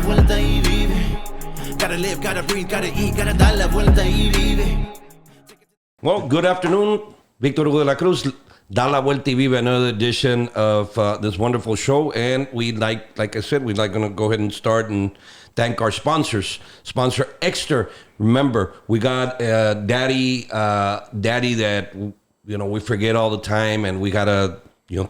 vuelta y vive. Gotta live, gotta breathe, gotta eat, gotta dar la vuelta y vive. Well, good afternoon. Victor Hugo de la Cruz, Da La Vuelta y Vive, another edition of this wonderful show. And like I said, we'd like to go ahead and start and thank our sponsors. Sponsor Extra. Remember, we got daddy that, we forget all the time, and we got to,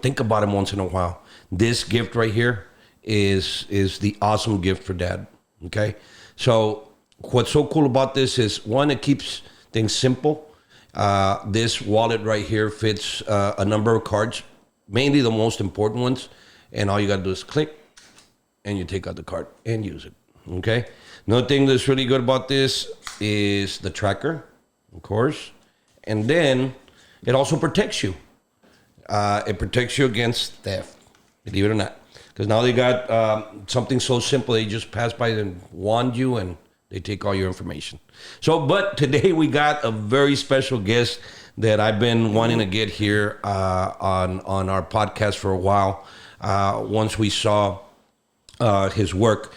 think about him once in a while. This gift right here is the awesome gift for dad, okay? So what's so cool about this is, one, it keeps things simple. This wallet right here fits a number of cards, mainly the most important ones, and all you got to do is click, and you take out the card and use it, okay? Another thing that's really good about this is the tracker, of course, and then it also protects you. It protects you against theft, believe it or not, because now they got something so simple, they just pass by and wand you, and they take all your information. So, but today we got a very special guest that I've been wanting to get here on our podcast for a while. Once we saw his work,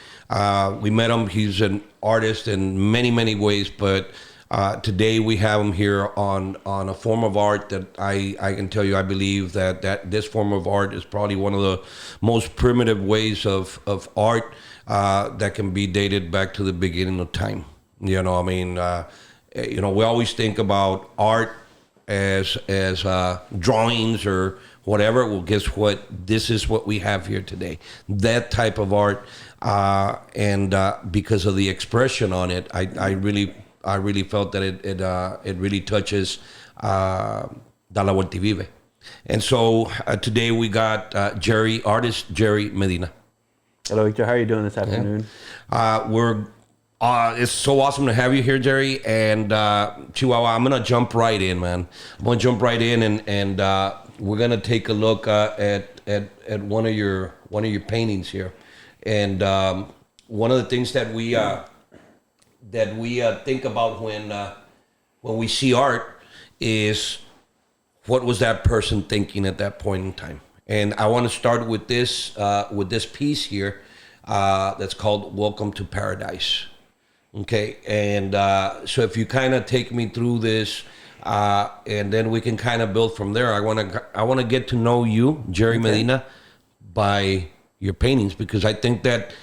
we met him. He's an artist in many, many ways, but today we have him here on a form of art that I can tell you, I believe that this form of art is probably one of the most primitive ways of art that can be dated back to the beginning of time. We always think about art as drawings or whatever. Well, guess what? This is what we have here today. That type of art, and because of the expression on it, I really felt that it really touches Da La Vuelta y Vive. And so today we got artist Gerry Medina. Hello, Victor. How are you doing this afternoon? It's so awesome to have you here, Gerry. And Chihuahua, I'm gonna jump right in, man. I'm gonna jump right in, and we're gonna take a look at one of your paintings here. And one of the things that we think about when we see art is, what was that person thinking at that point in time? And I want to start with this piece here that's called "Welcome to Paradise." Okay, and so if you kind of take me through this, and then we can kind of build from there. I want to get to know you, Gerry Medina, by your paintings, because I think that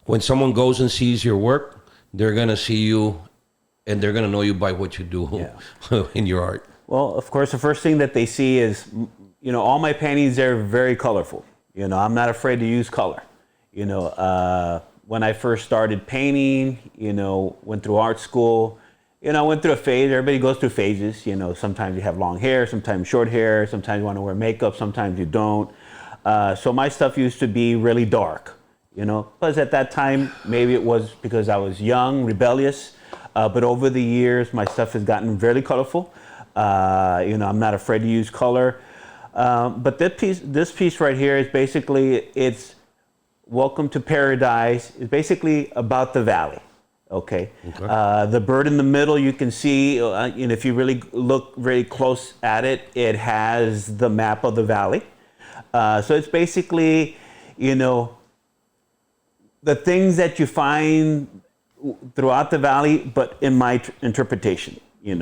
when someone goes and sees your work, they're gonna see you, and they're gonna know you by what you do in your art. Well, of course, the first thing that they see is, all my paintings, they're very colorful. I'm not afraid to use color. When I first started painting, went through art school, I went through a phase. Everybody goes through phases. Sometimes you have long hair, sometimes short hair, sometimes you want to wear makeup, sometimes you don't. So my stuff used to be really dark, Plus at that time, maybe it was because I was young, rebellious. But over the years, my stuff has gotten very colorful. I'm not afraid to use color. But this piece right here is basically, it's Welcome to Paradise. It's basically about the valley. Okay. The bird in the middle, you can see, and if you really look very close at it, it has the map of the valley. So it's basically, the things that you find throughout the valley, but in my interpretation, it's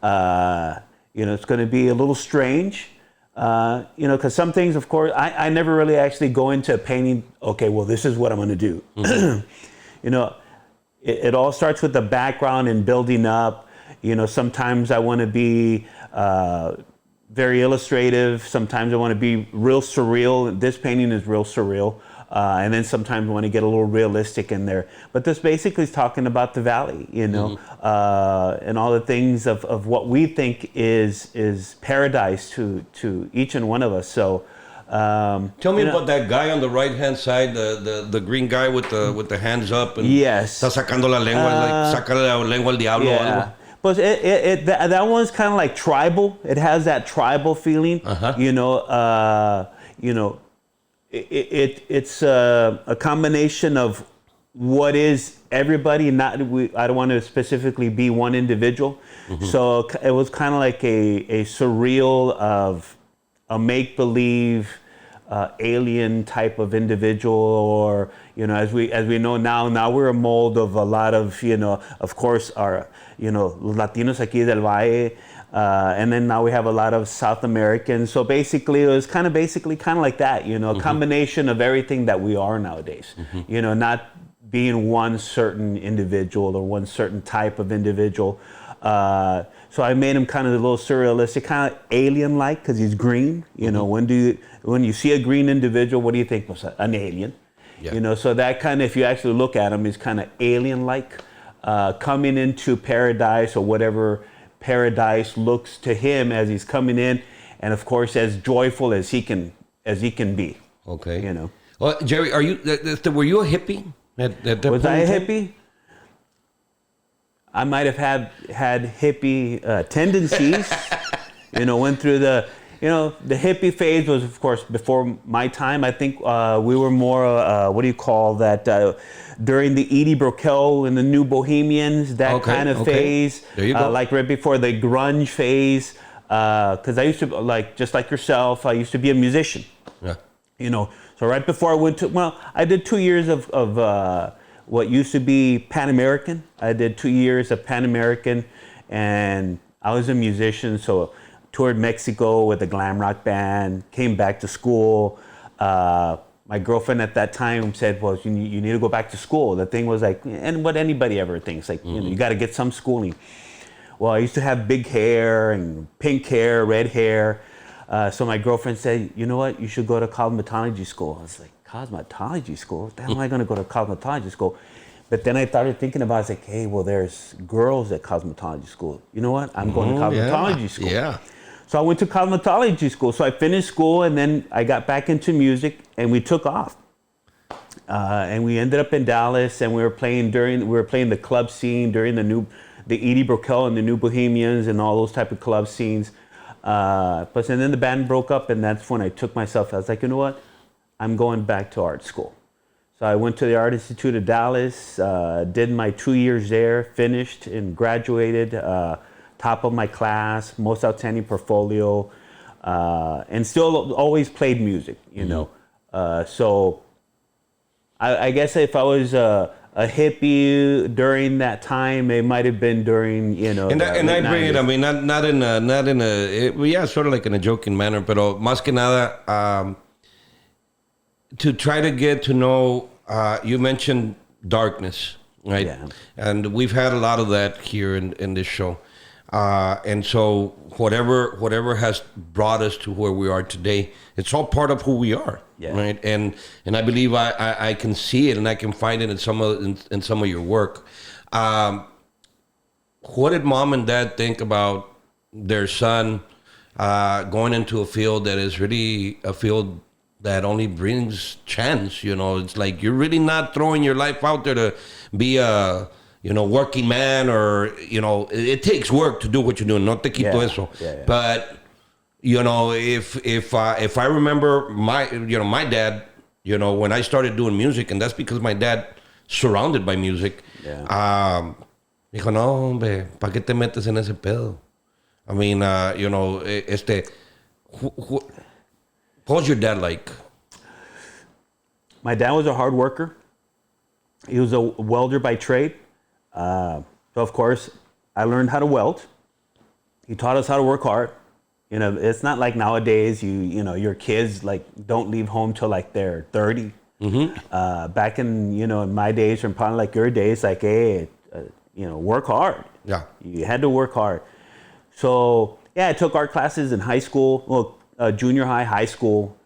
going to be a little strange. Because some things, of course, I never really actually go into a painting, okay, well, this is what I'm going to do. Mm-hmm. It all starts with the background and building up. Sometimes I want to be very illustrative. Sometimes I want to be real surreal. This painting is real surreal. And then sometimes I want to get a little realistic in there. But this basically is talking about the valley, mm-hmm. And all the things of what we think is paradise to each and one of us. So, tell me about that guy on the right hand side, the green guy with the hands up and yes, está sacando la lengua, like saca la lengua al diablo. Yeah. Algo. But that one's kind of like tribal. It has that tribal feeling. Uh-huh. It's a combination of what is everybody. I don't want to specifically be one individual. Mm-hmm. So it was kind of like a surreal of a make-believe alien type of individual, or as we know now we're a mold of a lot of of course our Latinos aquí del Valle, and then now we have a lot of South Americans. So basically it was kind of like that, a combination of everything that we are nowadays. Not being one certain individual or one certain type of individual. So I made him kind of a little surrealistic, kind of alien-like, because he's green. When you see a green individual, what do you think? Was an alien? Yeah. So that kind of, if you actually look at him, is kind of alien-like, coming into paradise, or whatever paradise looks to him as he's coming in, and of course as joyful as he can be. Okay. Well, Jerry, were you a hippie? Was I a hippie? I might have had hippie tendencies. Went through the hippie phase was, of course, before my time. I think we were more, what do you call that, during the Edie Brickell and the New Bohemians, that kind of phase. There you go. Like right before the grunge phase. Because I used to, just like yourself, I used to be a musician. Yeah. So right before I went to, I did 2 years of what used to be Pan American. I did 2 years of Pan American, and I was a musician, so toured Mexico with a glam rock band, came back to school. My girlfriend at that time said, well, you need to go back to school. The thing was like, and what anybody ever thinks, like, you got to get some schooling. Well, I used to have big hair and pink hair, red hair. So my girlfriend said, you know what, you should go to cosmetology school. I was like, cosmetology school? What the hell am I going to go to cosmetology school? But then I started thinking about it. I was like, hey, well, there's girls at cosmetology school. You know what? I'm going to cosmetology school. Yeah. So I went to cosmetology school. So I finished school, and then I got back into music, and we took off. And we ended up in Dallas, and we were playing the club scene during the Edie Brickell and the New Bohemians and all those type of club scenes. But then the band broke up, and that's when I took myself. I was like, you know what? I'm going back to art school. So I went to the Art Institute of Dallas, did my 2 years there, finished and graduated, top of my class, most outstanding portfolio, and still always played music, So I guess if I was a hippie during that time, it might have been during, And I bring it, I mean, not in a, sort of like in a joking manner, pero más que nada, to try to get to know, you mentioned darkness, right? Yeah. And we've had a lot of that here in this show. And so whatever has brought us to where we are today, it's all part of who we are, right? And I believe I can see it, and I can find it in some of your work. What did mom and dad think about their son going into a field that is really a field that only brings chance? It's like you're really not throwing your life out there to be a working man, or it takes work to do what you're doing. No te quito eso. Yeah. But if I remember my dad, when I started doing music, and that's because my dad surrounded by music. Yeah. Dijo, no, hombre, ¿para qué te metes en ese pedo? I mean, what was your dad like? My dad was a hard worker. He was a welder by trade. So of course, I learned how to weld. He taught us how to work hard. It's not like nowadays your kids like don't leave home till like they're 30. Mm-hmm. Back in in my days, or probably like your days, like hey, work hard. Yeah, you had to work hard. So yeah, I took art classes in high school, junior high school.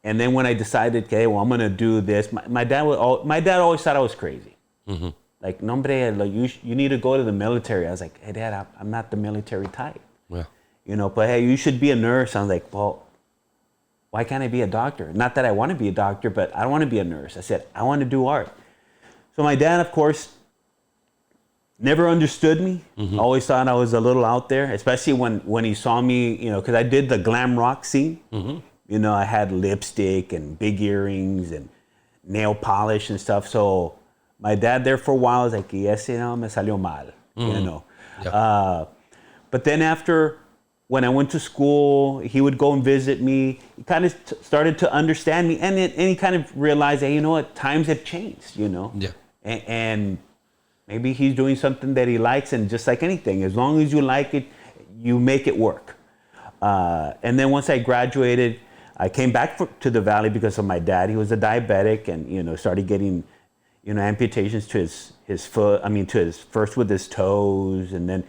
And then when I decided, okay, well, I'm gonna do this, my dad always thought I was crazy. Mm-hmm. Like, no, hombre, like you need to go to the military. I was like, hey, Dad, I'm not the military type. Yeah. But hey, you should be a nurse. I was like, well, why can't I be a doctor? Not that I want to be a doctor, but I don't want to be a nurse. I said, I want to do art. So my dad, of course, never understood me. Mm-hmm. Always thought I was a little out there, especially when he saw me, because I did the glam rock scene. Mm-hmm. I had lipstick and big earrings and nail polish and stuff. So my dad there for a while was like, ese no me salió mal, Mm-hmm. Yeah. But then after when I went to school, he would go and visit me. He kind of started to understand me, and he kind of realized, hey, you know what, times have changed, you know. Yeah. And maybe he's doing something that he likes, and just like anything, as long as you like it, you make it work. And then once I graduated, I came back to the Valley because of my dad. He was a diabetic, and started getting amputations to his foot. I mean, first with his toes, and then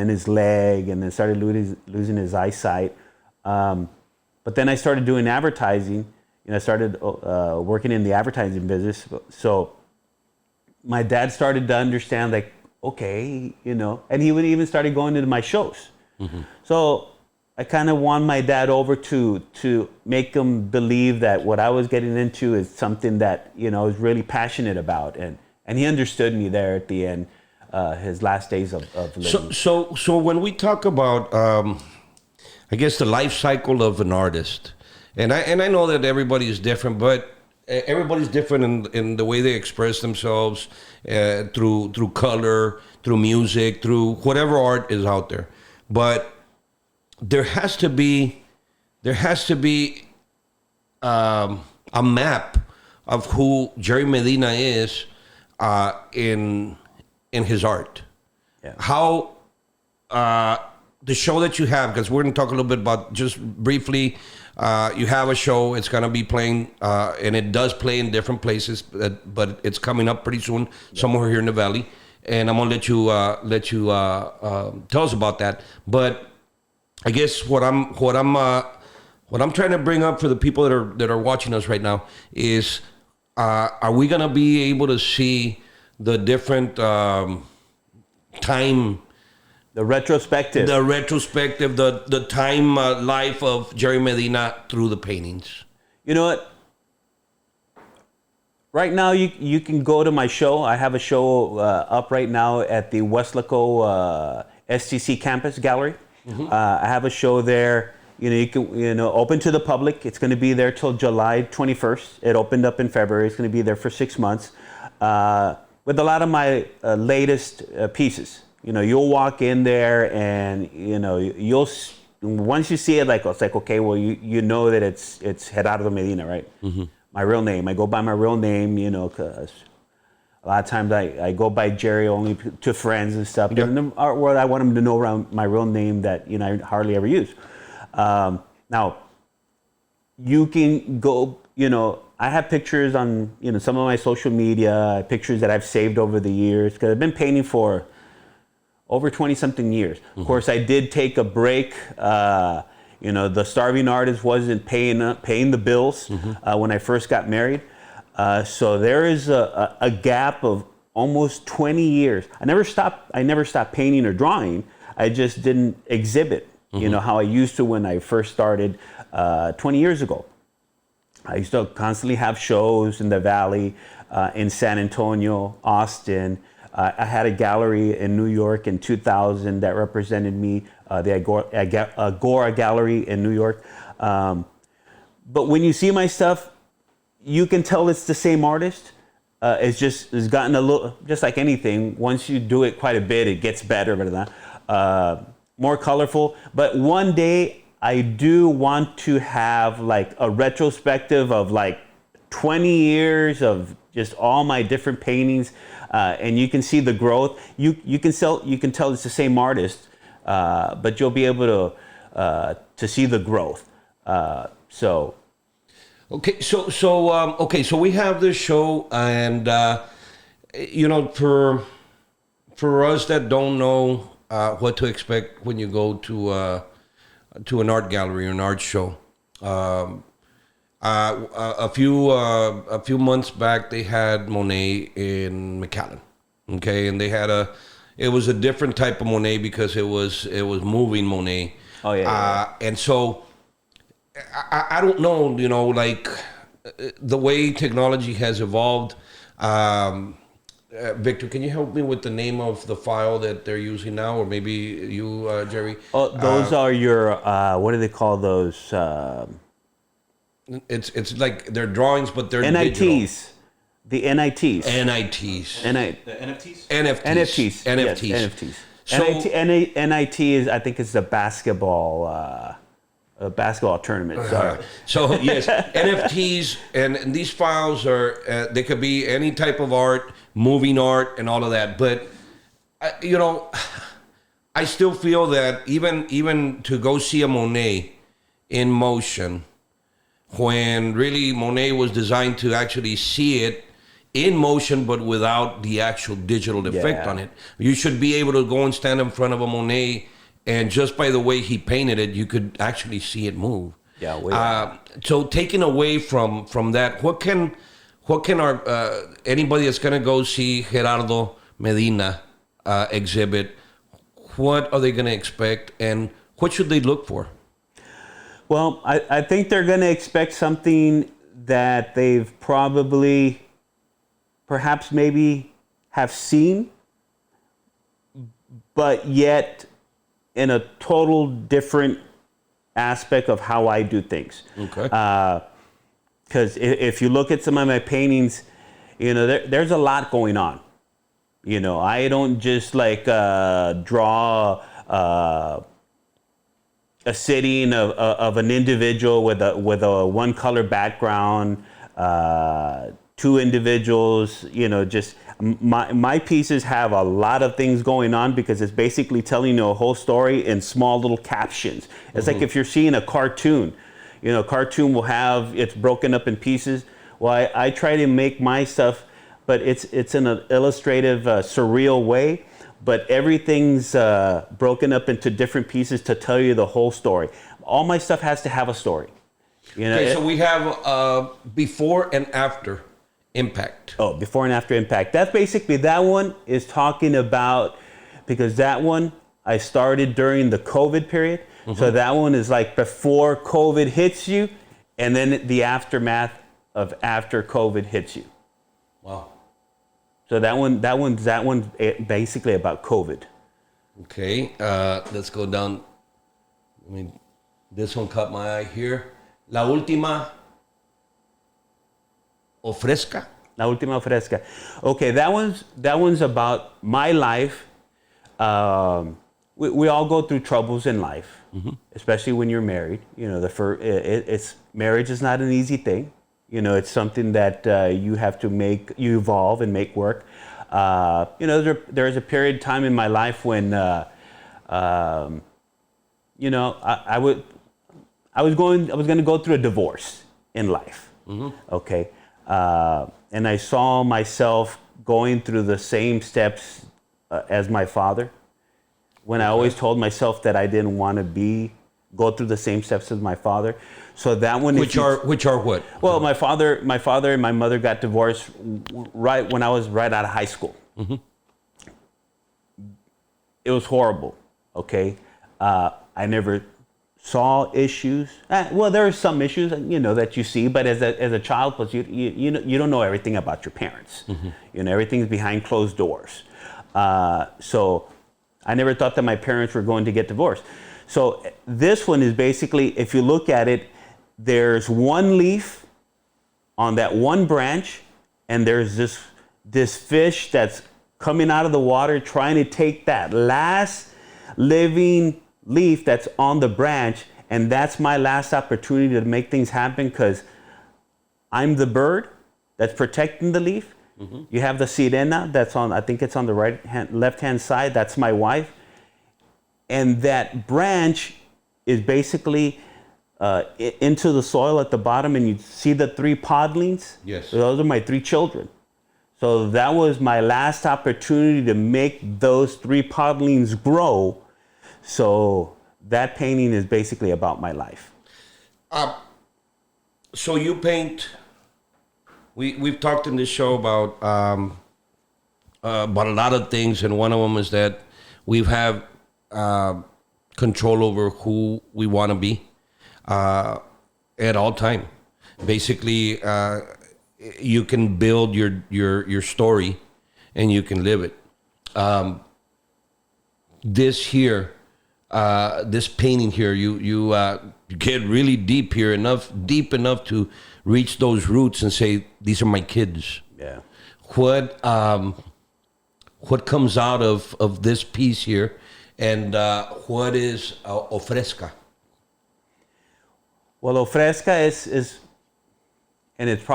his leg, and then started losing his eyesight. But then I started doing advertising. I started working in the advertising business. So my dad started to understand, like, okay, and he would even started going to my shows. Mm-hmm. So I kind of won my dad over to make him believe that what I was getting into is something that I was really passionate about, and he understood me there at the end, his last days of living. So when we talk about, I guess, the life cycle of an artist, and I know that everybody is different, but everybody's different in the way they express themselves, through color, through music, through whatever art is out there, but there has to be a map of who Jerry Medina is in his art. Yeah. How the show that you have, because we're going to talk a little bit about, just briefly, you have a show. It's going to be playing, and it does play in different places, but it's coming up pretty soon, somewhere here in the Valley. And I'm going to let you tell us about that. But I guess what I'm trying to bring up for the people that are watching us right now is, are we gonna be able to see the different time, the retrospective, the time life of Jerry Medina through the paintings? You know what? Right now, you can go to my show. I have a show up right now at the Westlaco STC Campus Gallery. Mm-hmm. I have a show there. You can open to the public. It's going to be there till July 21st. It opened up in February. It's going to be there for 6 months, with a lot of my latest pieces. You'll walk in there, and you'll once you see it, it's like, okay, well, you know that it's Gerardo Medina, right? Mm-hmm. My real name. I go by my real name, because a lot of times I go by Jerry only to friends and stuff. Yeah. In the art world, I want them to know around my real name that I hardly ever use. Now, you can go. I have pictures on some of my social media, pictures that I've saved over the years, because I've been painting for over 20-something years. Mm-hmm. Of course, I did take a break. The starving artist wasn't paying the bills when I first got married. So there is a gap of almost 20 years. I never stopped painting or drawing. I just didn't exhibit, how I used to when I first started 20 years ago. I used to constantly have shows in the Valley, in San Antonio, Austin. I had a gallery in New York in 2000 that represented me, the Agora Gallery in New York. But when you see my stuff, you can tell it's the same artist. It's gotten a little, just like anything. Once you do it quite a bit, it gets better, more colorful. But one day, I do want to have a retrospective of 20 years of just all my different paintings, and you can see the growth. You can tell it's the same artist, but you'll be able to see the growth. Okay, so we have this show, and for us that don't know what to expect when you go to an art gallery or an art show, a few months back they had Monet in McAllen, okay, and it was a different type of Monet because it was moving Monet. Oh yeah. And so. I don't know, the way technology has evolved. Victor, can you help me with the name of the file that they're using now, or maybe you, Jerry? Oh, those are your, what do they call those? It's like they're drawings, but they're NITs. Digital. The NITs. NITs. The NFTs? NFTs. NFTs. Yes, NFTs. So NIT is, I think it's a basketball tournament. Sorry. So yes, NFTs and these files are they could be any type of art, moving art, and all of that. But I still feel that even to go see a Monet in motion, when really Monet was designed to actually see it in motion, but without the actual digital effect on it. You should be able to go and stand in front of a Monet, and just by the way he painted it, you could actually see it move. So taking away from that, what can our anybody that's going to go see Gerardo Medina exhibit, what are they going to expect, and what should they look for? Well, I think they're going to expect something that they've perhaps maybe have seen, but yet in a total different aspect of how I do things. Okay. Because if you look at some of my paintings, there's a lot going on. I don't just draw a sitting of an individual with a one color background, two individuals, just my pieces have a lot of things going on because it's basically telling you a whole story in small little captions. It's like if you're seeing a cartoon, cartoon will have, it's broken up in pieces. Well, I try to make my stuff, but it's in an illustrative, surreal way. But everything's broken up into different pieces to tell you the whole story. All my stuff has to have a story. Okay, so we have before and after impact. Oh, before and after impact. That's basically, that one is talking about, because that one I started during the COVID period. So that one is like before COVID hits you, and then the aftermath of after COVID hits you. Wow. So that one's basically about COVID. Okay, let's go down. This one caught my eye here. La última o fresca. La última fresca. Okay, that one's about my life. We all go through troubles in life, especially when you're married. Marriage is not an easy thing. It's something that you have to you evolve and make work. There was a period of time in my life when, I was going to go through a divorce in life. Okay. And I saw myself going through the same steps as my father, when I always told myself that I didn't want to go through the same steps as my father. So that one, which are what? Well, my father and my mother got divorced right when I was right out of high school. It was horrible. Okay, I never saw issues. Well, there are some issues, that you see, but as a child, plus you don't know everything about your parents. Everything's behind closed doors. So I never thought that my parents were going to get divorced. So this one is basically, if you look at it, there's one leaf on that one branch, and there's this fish that's coming out of the water trying to take that last living leaf that's on the branch, and that's my last opportunity to make things happen, because I'm the bird that's protecting the leaf. You have the sirena that's on, I think it's on the left-hand side, that's my wife. And that branch is basically into the soil at the bottom, and you see the 3 podlings? Yes. Those are my 3 children. So that was my last opportunity to make those 3 podlings grow. So that painting is basically about my life. So you paint. We've talked in this show about a lot of things, and one of them is that we have control over who we want to be at all time. Basically, you can build your story, and you can live it. This painting here, you get really deep here, deep enough to reach those roots and say, these are my kids. Yeah. what comes out of this piece here, and what is ofrezca? Well, ofrezca is, and it's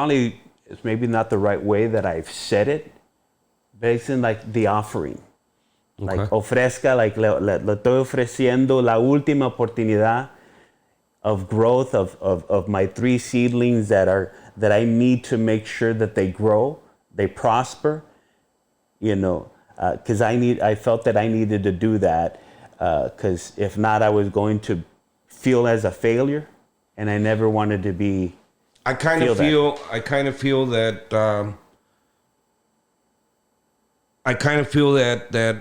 maybe not the right way that I've said it, but it's in like the offering. Okay. Like ofrezca, like le estoy ofreciendo la última oportunidad of growth of my 3 seedlings that I need to make sure that they grow, they prosper, because I felt that I needed to do that, because if not, I was going to feel as a failure, and I never wanted to be. I kind of feel that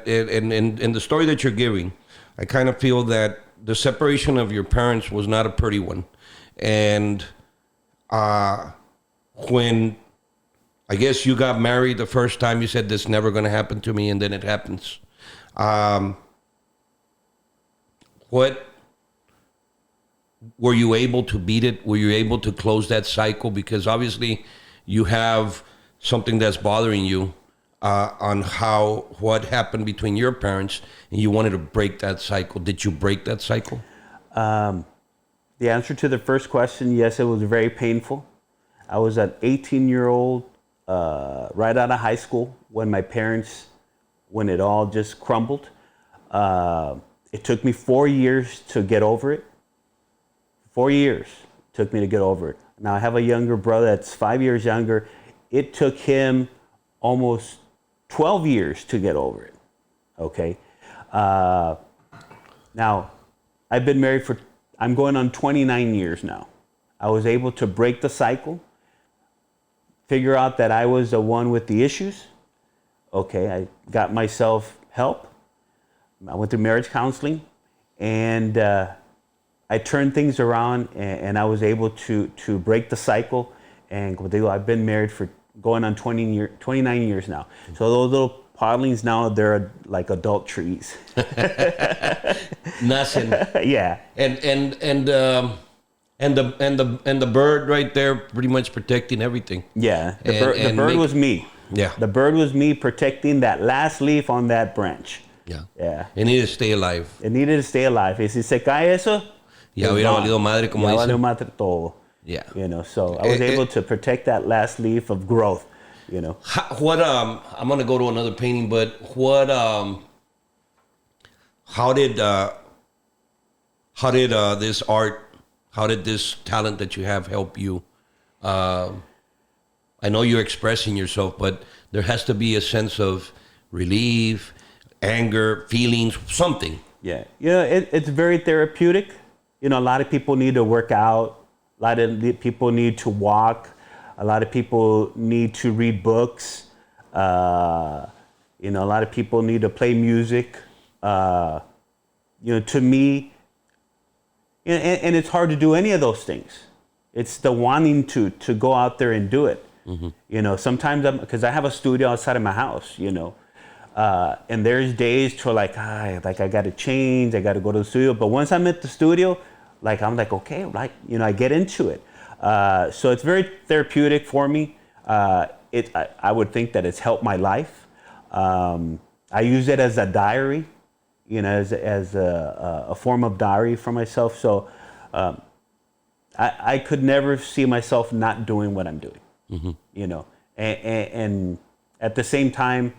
in the story that you're giving, I kind of feel that the separation of your parents was not a pretty one, and when I guess you got married the first time, you said this is never going to happen to me, and then it happens. What were you able to beat it? Were you able to close that cycle? Because obviously you have something that's bothering you on what happened between your parents, and you wanted to break that cycle. Did you break that cycle? The answer to the first question, yes, it was very painful. I was an 18-year-old right out of high school when it all just crumbled. It took me 4 years to get over it. 4 years took me to get over it. Now I have a younger brother that's 5 years younger. It took him almost 12 years to get over it. Okay. Now I've been married I'm going on 29 years now. I was able to break the cycle, figure out that I was the one with the issues. Okay, I got myself help. I went through marriage counseling, and I turned things around, and I was able to break the cycle. And I've been married for going on 29 years now. So those little podlings now, they're like adult trees. Nothing. Yeah. And the bird right there, pretty much protecting everything. Yeah. The bird was me. Yeah. The bird was me protecting that last leaf on that branch. Yeah. Yeah. It needed to stay alive. It needed to stay alive. Y si se cae eso, Ya hubiera valido madre, como ya dicen. valió madre todo. Yeah. So I was able to protect that last leaf of growth. What I'm gonna go to another painting, but what how did this art, how did this talent that you have help you? I know you're expressing yourself, but there has to be a sense of relief, anger, feelings, something. Yeah, it's very therapeutic. A lot of people need to work out. A lot of people need to walk. A lot of people need to read books. A lot of people need to play music. To me, and it's hard to do any of those things. It's the wanting to go out there and do it. Mm-hmm. Sometimes because I have a studio outside of my house, and there's days to I got to change, I got to go to the studio. But once I'm at the studio, I'm like, okay, I get into it. So it's very therapeutic for me. I would think that it's helped my life. I use it as a diary, as a form of diary for myself. So I could never see myself not doing what I'm doing. Mm-hmm. And at the same time,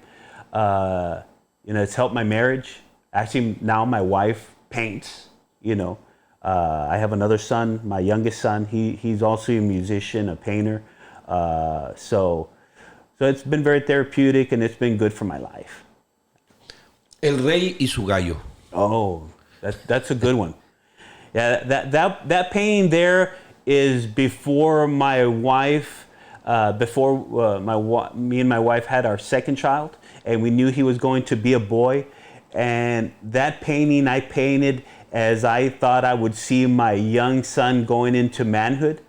it's helped my marriage. Actually, now my wife paints. I have another son, my youngest son. He's also a musician, a painter. So it's been very therapeutic, and it's been good for my life. El Rey y su Gallo. Oh, that's a good one. Yeah, that painting there is before my wife. Me and my wife had our second child, and we knew he was going to be a boy. And that painting I painted as I thought I would see my young son going into manhood.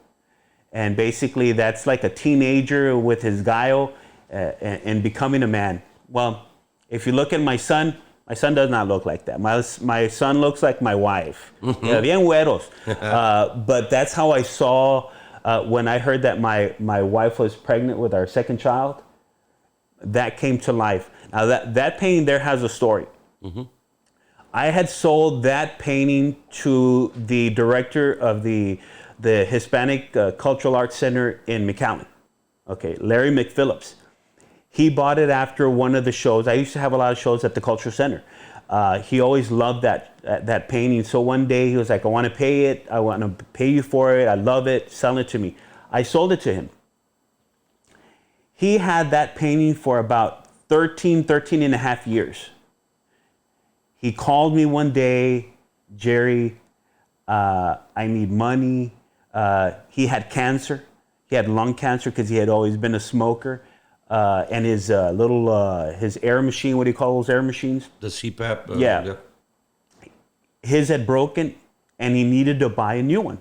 And basically that's like a teenager with his gallo and becoming a man. Well, if you look at my son does not look like that. My son looks like my wife. Mm-hmm. Yeah, bien güeros. But that's how I saw when I heard that my wife was pregnant with our second child. that came to life. Now that painting there has a story. I had sold that painting to the director of the Hispanic Cultural Arts Center in McAllen. Okay, Larry McPhillips. He bought it after one of the shows. I used to have a lot of shows at the Cultural Center. He always loved that painting. So one day he was like, I want to pay it. I want to pay you for it. I love it. Sell it to me. I sold it to him. He had that painting for about 13 and a half years. He called me one day, Jerry, I need money. He had cancer. He had lung cancer because he had always been a smoker. And his his air machine, what do you call those air machines? The CPAP. Yeah. His had broken and he needed to buy a new one.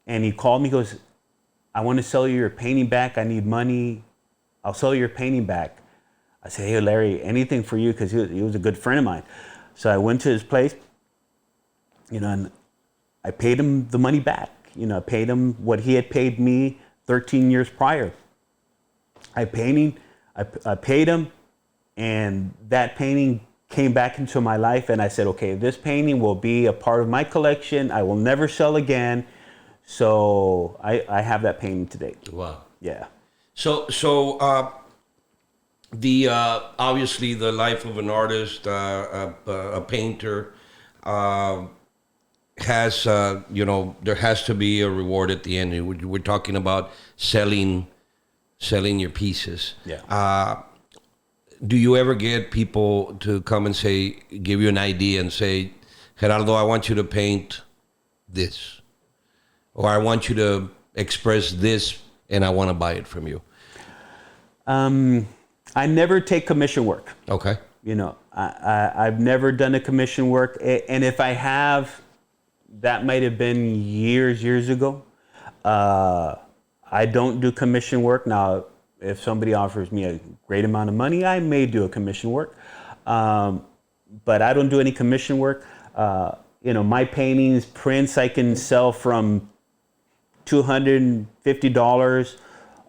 And he called me, goes, I want to sell you your painting back. I need money. I'll sell you your painting back. I said, hey, Larry, anything for you, because he was a good friend of mine. So I went to his place, and I paid him the money back. I paid him what he had paid me 13 years prior. I paid him, and that painting came back into my life, and I said, okay, this painting will be a part of my collection. I will never sell again. So I have that painting today. Wow. Yeah. So the obviously the life of an artist, a painter, has there has to be a reward at the end. We're talking about selling your pieces. Yeah. Do you ever get people to come and give you an idea and say, Gerardo, I want you to paint this, or I want you to express this, and I want to buy it from you? I never take commission work. Okay. I've never done a commission work, and if I have, that might have been years ago. I don't do commission work. Now, if somebody offers me a great amount of money, I may do a commission work. But I don't do any commission work. My paintings, prints, I can sell from $250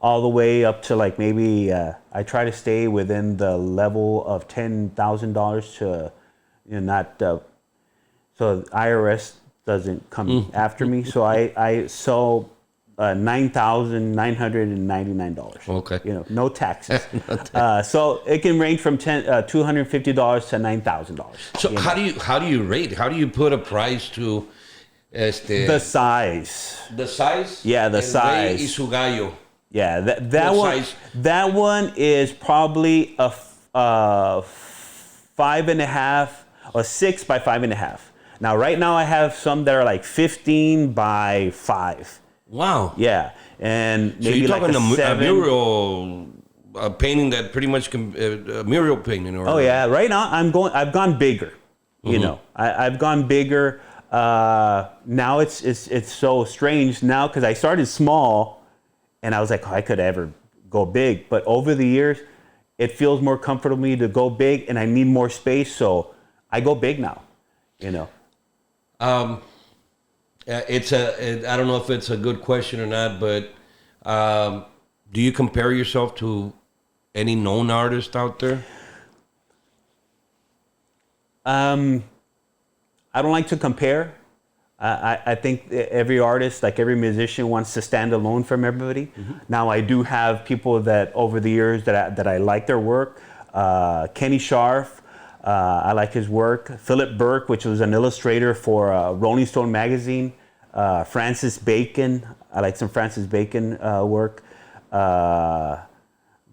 all the way up to like maybe, I try to stay within the level of $10,000 to, not, so IRS doesn't come after me. So I sell $9,999. Okay. No taxes. So it can range from $250 to $9,000. So how do you rate? How do you put a price to the size? The size? Yeah, the size. Y su gallo. Yeah, that one. Size? That one is probably a 5.5 or 6 by 5.5. Now, right now I have some that are like 15 by 5. Wow. Yeah, and maybe so you're like talking a 7. mural painting that pretty much can a mural painting. Or, oh yeah, right now I've gone bigger. I've gone bigger. Now it's so strange now because I started small. And I was like, I could ever go big. But over the years, it feels more comfortable to me to go big, and I need more space, so I go big now. I don't know if it's a good question or not, but do you compare yourself to any known artist out there? I don't like to compare. I think every artist, like every musician, wants to stand alone from everybody. Mm-hmm. Now, I do have people that over the years that I like their work. Kenny Scharf, I like his work. Philip Burke, which was an illustrator for Rolling Stone magazine. Francis Bacon, I like some Francis Bacon work.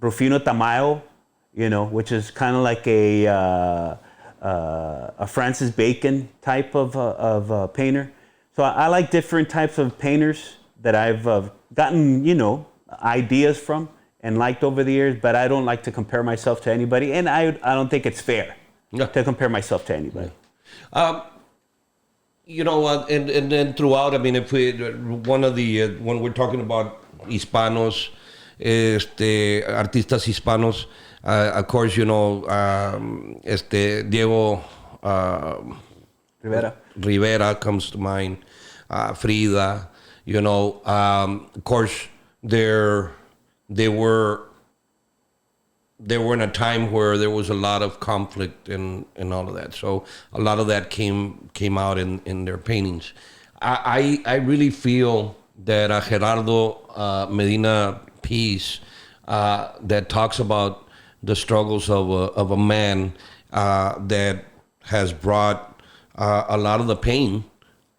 Rufino Tamayo, which is kind of like a Francis Bacon type of painter. So I like different types of painters that I've gotten, ideas from and liked over the years, but I don't like to compare myself to anybody, and I don't think it's fair to compare myself to anybody. And then throughout, I mean, if when we're talking about Hispanos, artistas Hispanos, of course, Diego Rivera comes to mind, Frida, of course, they were they were in a time where there was a lot of conflict and all of that. So a lot of that came out in their paintings. I really feel that a Gerardo Medina piece that talks about the struggles of a man that has brought a lot of the pain.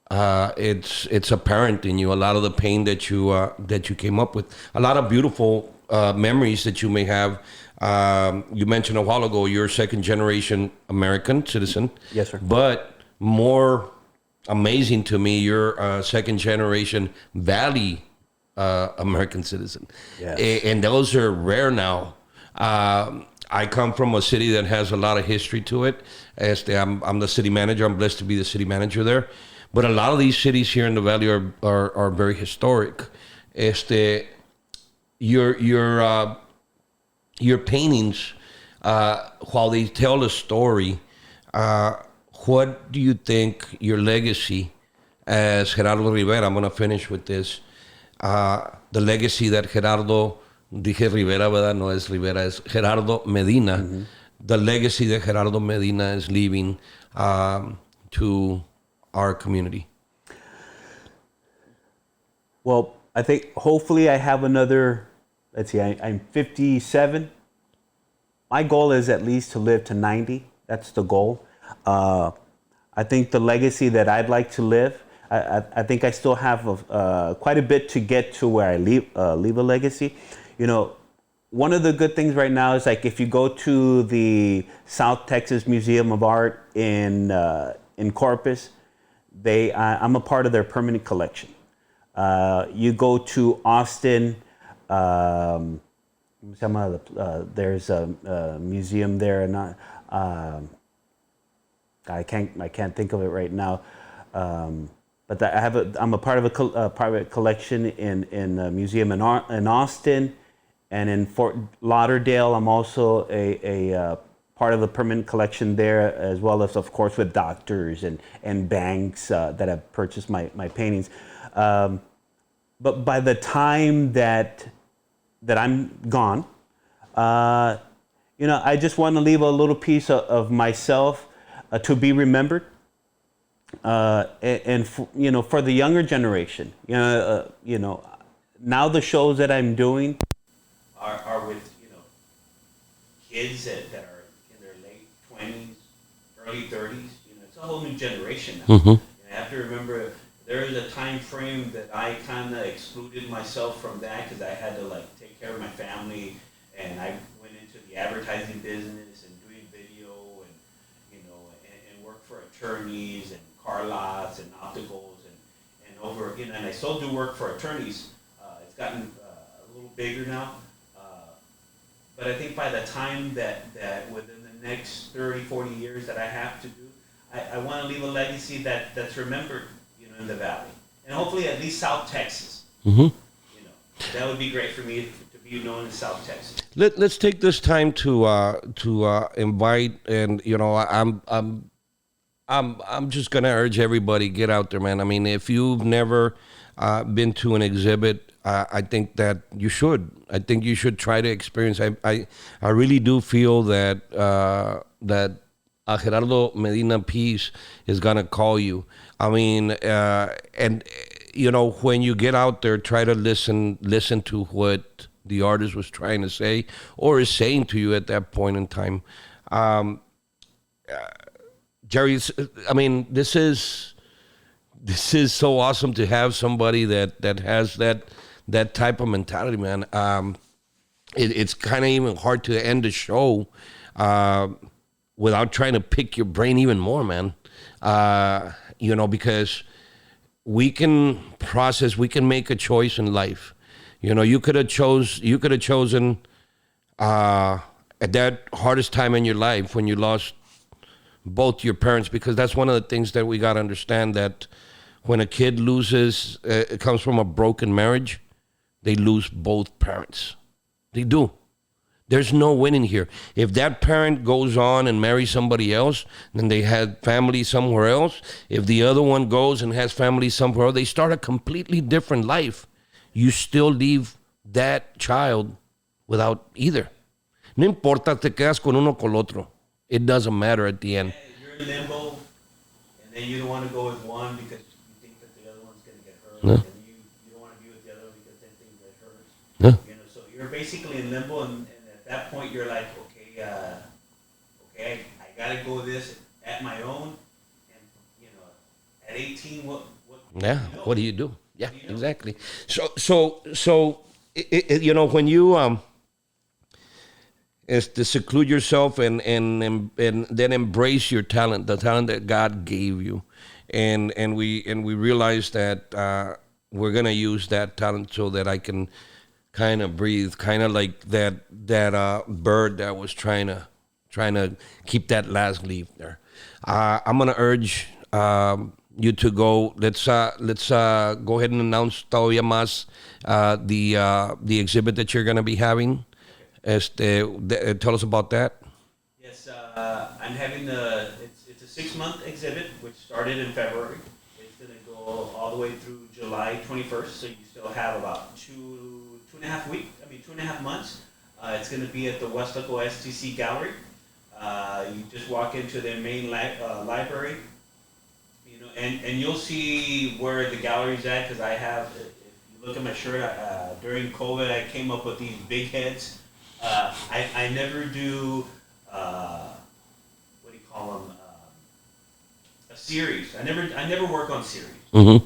It's apparent in you. A lot of the pain that you came up with. A lot of beautiful memories that you may have. You mentioned a while ago you're a second generation American citizen. Yes, sir. But more amazing to me, you're a second generation Valley American citizen. Yes. And those are rare now. I come from a city that has a lot of history to it. I'm the city manager. I'm blessed to be the city manager there. But a lot of these cities here in the Valley are very historic. Your paintings, while they tell a story, what do you think your legacy as Gerardo Rivera, I'm going to finish with this, the legacy that Gerardo, dije Rivera, ¿verdad? No es Rivera, es Gerardo Medina, the legacy that Gerardo Medina is leaving to our community? Well, I think hopefully I have another, let's see, I'm 57. My goal is at least to live to 90. That's the goal. I think the legacy that I'd like to live, I think I still have quite a bit to get to where I leave a legacy. You know, one of the good things right now is like if you go to the South Texas Museum of Art in Corpus, I'm a part of their permanent collection. You go to Austin, there's a museum there, and I can't think of it right now. But I'm a part of a private collection in a museum in Austin, and in Fort Lauderdale. I'm also a part of the permanent collection there, as well as, of course, with doctors and banks that have purchased my paintings. But by the time that I'm gone, I just want to leave a little piece of myself to be remembered. And for the younger generation, now the shows that I'm doing are with kids that are in their late 20s, early 30s. It's a whole new generation now. Mm-hmm. I have to remember there is a time frame that I kind of excluded myself from that because I had to take care of my family, and I went into the advertising business and doing video and work for attorneys and car lots and opticals and I still do work for attorneys. It's gotten a little bigger now. But I think by the time that within the next 30, 40 years that I have to do, I want to leave a legacy that's remembered, in the Valley. And hopefully at least South Texas. Mm-hmm. That would be great for me to be known in South Texas. Let's take this time to invite, and I'm just gonna urge everybody, get out there, man. I mean, if you've never been to an exhibit, I think that you should. I think you should try to experience. I really do feel that that a Gerardo Medina piece is gonna call you. I mean, and when you get out there, try to listen to what the artist was trying to say or is saying to you at that point in time. Jerry, I mean, this is so awesome to have somebody that has that type of mentality, man. It's kind of even hard to end the show without trying to pick your brain even more, man. Because we can process, we can make a choice in life. You could have chosen at that hardest time in your life when you lost both your parents, because that's one of the things that we got to understand, that when a kid loses, it comes from a broken marriage, they lose both parents. They do. There's no winning here. If that parent goes on and marries somebody else, then they had family somewhere else. If the other one goes and has family somewhere else, they start a completely different life. You still leave that child without either. No importa, te quedas con uno con el otro. It doesn't matter at the end. You're in limbo, and then you don't want to go with one because you think that the other one's going to get hurt, Yeah. and you don't want to be with the other one because then things get hurt. Yeah. You know, so you're basically in limbo, and at that point you're like, okay, I gotta go this at my own, and you know, at 18, what? Yeah. You know? What do you do? Yeah, do you know? exactly. So, you know, when you is to seclude yourself and then embrace your talent, the talent that God gave you, and we realize that we're gonna use that talent so that I can kind of breathe, kind of like that bird that was trying to keep that last leaf there. I'm gonna urge you to go. Let's go ahead and announce todavía más the exhibit that you're gonna be having. Tell us about that. Yes, I'm having it's a 6-month exhibit which started in February. It's going to go all the way through July 21st, so you still have about 2.5 months. It's going to be at the Westlaco STC Gallery. You just walk into their main library, you know, and you'll see where the gallery's at, because I have, if you look at my shirt, during COVID I came up with these big heads. I never do, what do you call them, a series. I never work on series. Mm-hmm.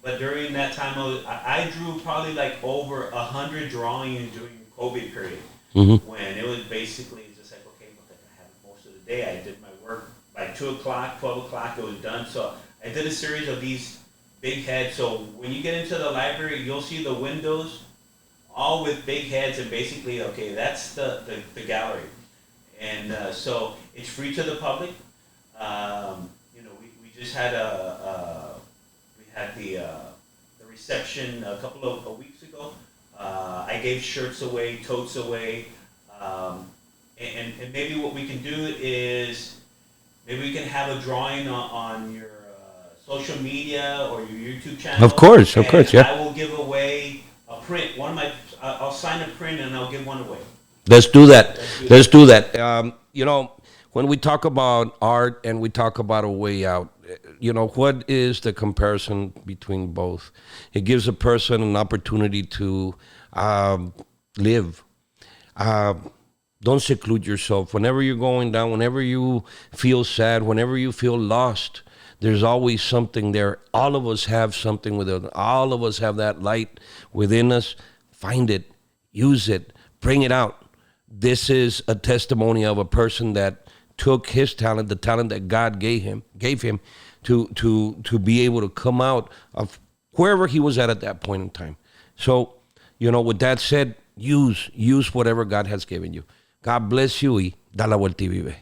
But during that time, I drew probably like over 100 drawings during COVID period. Mm-hmm. When it was basically just like, okay, I have most of the day. I did my work by 2 o'clock, 12 o'clock, it was done. So I did a series of these big heads. So when you get into the library, you'll see the windows all with big heads, and basically, okay, that's the gallery. And so it's free to the public. You know, we just had the reception a couple of weeks ago. I gave shirts away, totes away, and maybe what we can do is maybe we can have a drawing on your social media or your YouTube channel. Of course, yeah. I will give away a print. I'll sign a print and I'll give one away. Let's do that. Let's do that. You know, when we talk about art and we talk about a way out, you know, what is the comparison between both? It gives a person an opportunity to live. Don't seclude yourself. Whenever you're going down, whenever you feel sad, whenever you feel lost, there's always something there. All of us have something within us. All of us have that light within us. Find it, use it, bring it out. This is a testimony of a person that took his talent, the talent that God gave him to be able to come out of wherever he was at that point in time. So, you know, with that said, use whatever God has given you. God bless you y da la vuelta y vive.